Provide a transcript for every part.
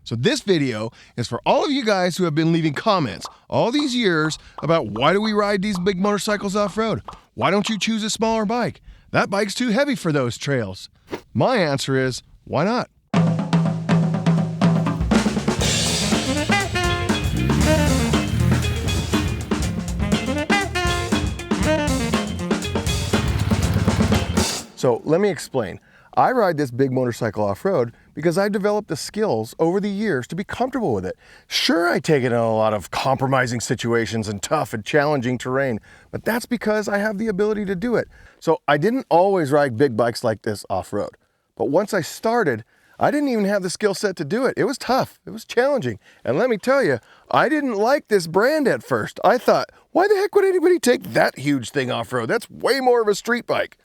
So this video is for all of you guys who have been leaving comments all these years about why do we ride these big motorcycles off-road? Why don't you choose a smaller bike? That bike's too heavy for those trails. My answer is, why not? So let me explain. I ride this big motorcycle off-road because I developed the skills over the years to be comfortable with it. Sure, I take it in a lot of compromising situations and tough and challenging terrain, but that's because I have the ability to do it. So I didn't always ride big bikes like this off-road. But once I started, I didn't even have the skill set to do it. It was tough, it was challenging. And let me tell you, I didn't like this brand at first. I thought, why the heck would anybody take that huge thing off-road? That's way more of a street bike.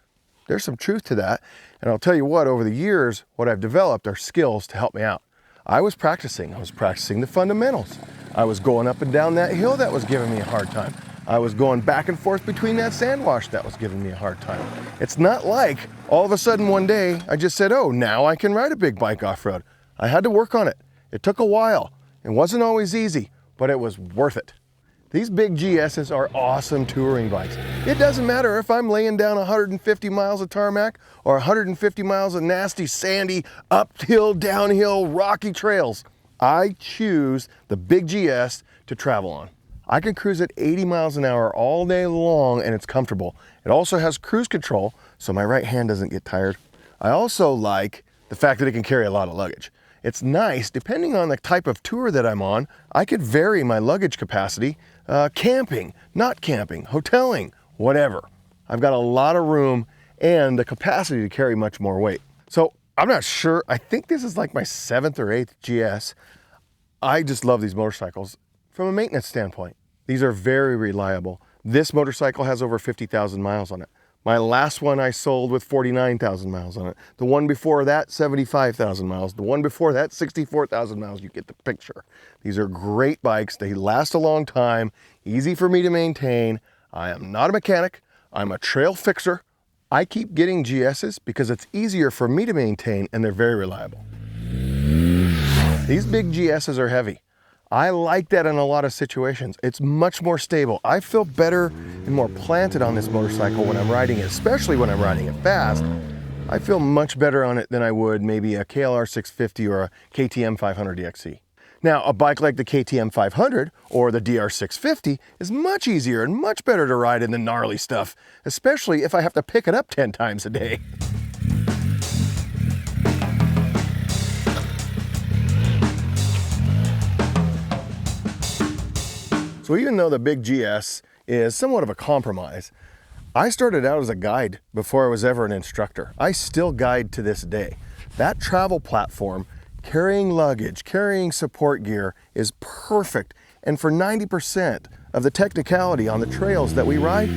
There's some truth to that. And I'll tell you what, over the years, what I've developed are skills to help me out. I was practicing the fundamentals. I was going up and down that hill that was giving me a hard time. I was going back and forth between that sand wash that was giving me a hard time. It's not like all of a sudden one day I just said, oh, now I can ride a big bike off-road. I had to work on it. It took a while. It wasn't always easy, but it was worth it. These big GSs are awesome touring bikes. It doesn't matter if I'm laying down 150 miles of tarmac or 150 miles of nasty, sandy, uphill, downhill, rocky trails. I choose the big GS to travel on. I can cruise at 80 miles an hour all day long and it's comfortable. It also has cruise control, so my right hand doesn't get tired. I also like the fact that it can carry a lot of luggage. It's nice, depending on the type of tour that I'm on, I could vary my luggage capacity, camping, not camping, hoteling, whatever. I've got a lot of room and the capacity to carry much more weight. So I'm not sure, I think this is like my 7th or 8th GS. I just love these motorcycles from a maintenance standpoint. These are very reliable. This motorcycle has over 50,000 miles on it. My last one I sold with 49,000 miles on it. The one before that, 75,000 miles. The one before that, 64,000 miles. You get the picture. These are great bikes. They last a long time, easy for me to maintain. I am not a mechanic. I'm a trail fixer. I keep getting GSs because it's easier for me to maintain and they're very reliable. These big GSs are heavy. I like that in a lot of situations. It's much more stable. I feel better and more planted on this motorcycle when I'm riding it, especially when I'm riding it fast. I feel much better on it than I would maybe a KLR 650 or a KTM 500 DXC. Now, a bike like the KTM 500 or the DR 650 is much easier and much better to ride in the gnarly stuff, especially if I have to pick it up 10 times a day. So even though the big GS is somewhat of a compromise, I started out as a guide before I was ever an instructor. I still guide to this day. That travel platform, carrying luggage, carrying support gear is perfect. And for 90% of the technicality on the trails that we ride,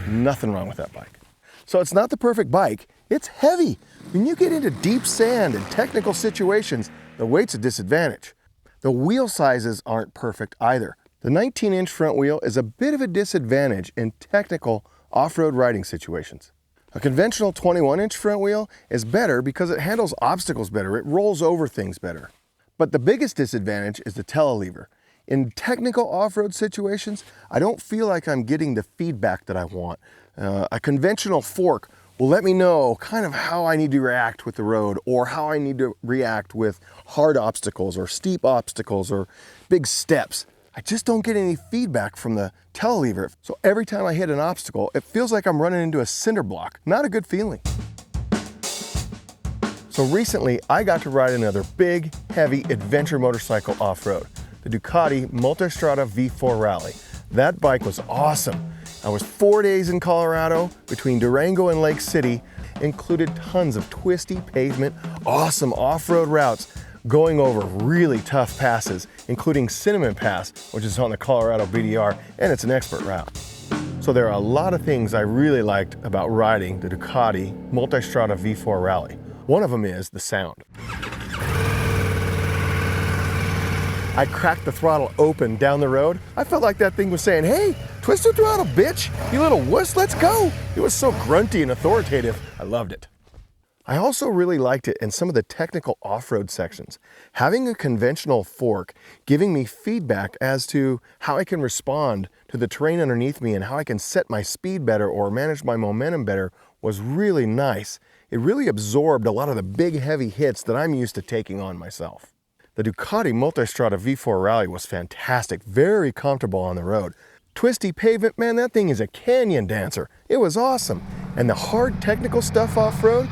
nothing wrong with that bike. So it's not the perfect bike, it's heavy. When you get into deep sand and technical situations, the weight's a disadvantage. The wheel sizes aren't perfect either. The 19-inch front wheel is a bit of a disadvantage in technical off-road riding situations. A conventional 21-inch front wheel is better because it handles obstacles better, it rolls over things better. But the biggest disadvantage is the telelever. In technical off-road situations, I don't feel like I'm getting the feedback that I want. A conventional fork will let me know kind of how I need to react with the road or how I need to react with hard obstacles or steep obstacles or big steps. I just don't get any feedback from the telelever. So every time I hit an obstacle, it feels like I'm running into a cinder block. Not a good feeling. So recently, I got to ride another big, heavy adventure motorcycle off-road, the Ducati Multistrada V4 Rally. That bike was awesome. I was 4 days in Colorado between Durango and Lake City, included tons of twisty pavement, awesome off-road routes, going over really tough passes, including Cinnamon Pass, which is on the Colorado BDR, and it's an expert route. So there are a lot of things I really liked about riding the Ducati Multistrada V4 Rally. One of them is the sound. I cracked the throttle open down the road. I felt like that thing was saying, hey, twist the throttle, bitch, you little wuss, let's go. It was so grunty and authoritative. I loved it. I also really liked it in some of the technical off-road sections. Having a conventional fork giving me feedback as to how I can respond to the terrain underneath me and how I can set my speed better or manage my momentum better was really nice. It really absorbed a lot of the big heavy hits that I'm used to taking on myself. The Ducati Multistrada V4 Rally was fantastic, very comfortable on the road. Twisty pavement, man, that thing is a canyon dancer. It was awesome. And the hard technical stuff off-road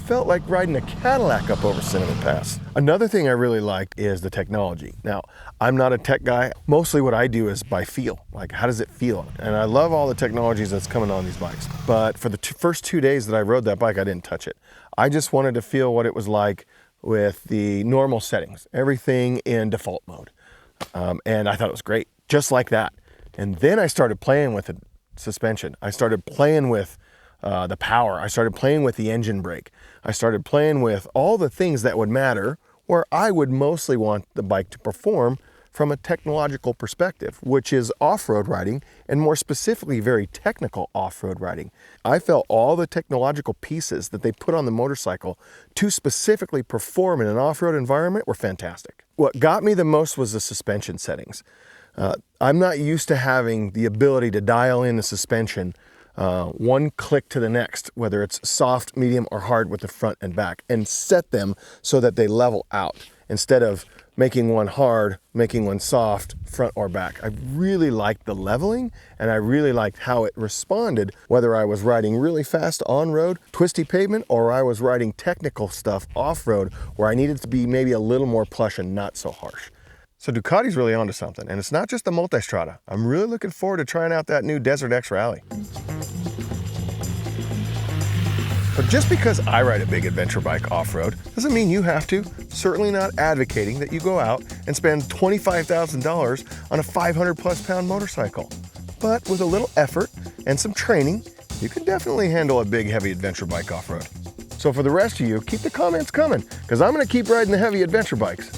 felt like riding a Cadillac up over Cinnamon Pass. Another thing I really liked is the technology. Now, I'm not a tech guy. Mostly what I do is by feel. Like, how does it feel? And I love all the technologies that's coming on these bikes. But for the first 2 days that I rode that bike, I didn't touch it. I just wanted to feel what it was like with the normal settings, everything in default mode. And I thought it was great, just like that. And then I started playing with the suspension. I started playing with the power. I started playing with the engine brake. I started playing with all the things that would matter where I would mostly want the bike to perform from a technological perspective, which is off-road riding, and more specifically, very technical off-road riding. I felt all the technological pieces that they put on the motorcycle to specifically perform in an off-road environment were fantastic. What got me the most was the suspension settings. I'm not used to having the ability to dial in the suspension one click to the next, whether it's soft, medium, or hard with the front and back, and set them so that they level out instead of making one hard, making one soft, front or back. I really liked the leveling, and I really liked how it responded, whether I was riding really fast on-road, twisty pavement, or I was riding technical stuff off-road where I needed to be maybe a little more plush and not so harsh. So Ducati's really onto something, and it's not just the Multistrada. I'm really looking forward to trying out that new Desert X Rally. But just because I ride a big adventure bike off-road doesn't mean you have to. Certainly not advocating that you go out and spend $25,000 on a 500+ pound motorcycle. But with a little effort and some training, you can definitely handle a big heavy adventure bike off-road. So for the rest of you, keep the comments coming, because I'm going to keep riding the heavy adventure bikes.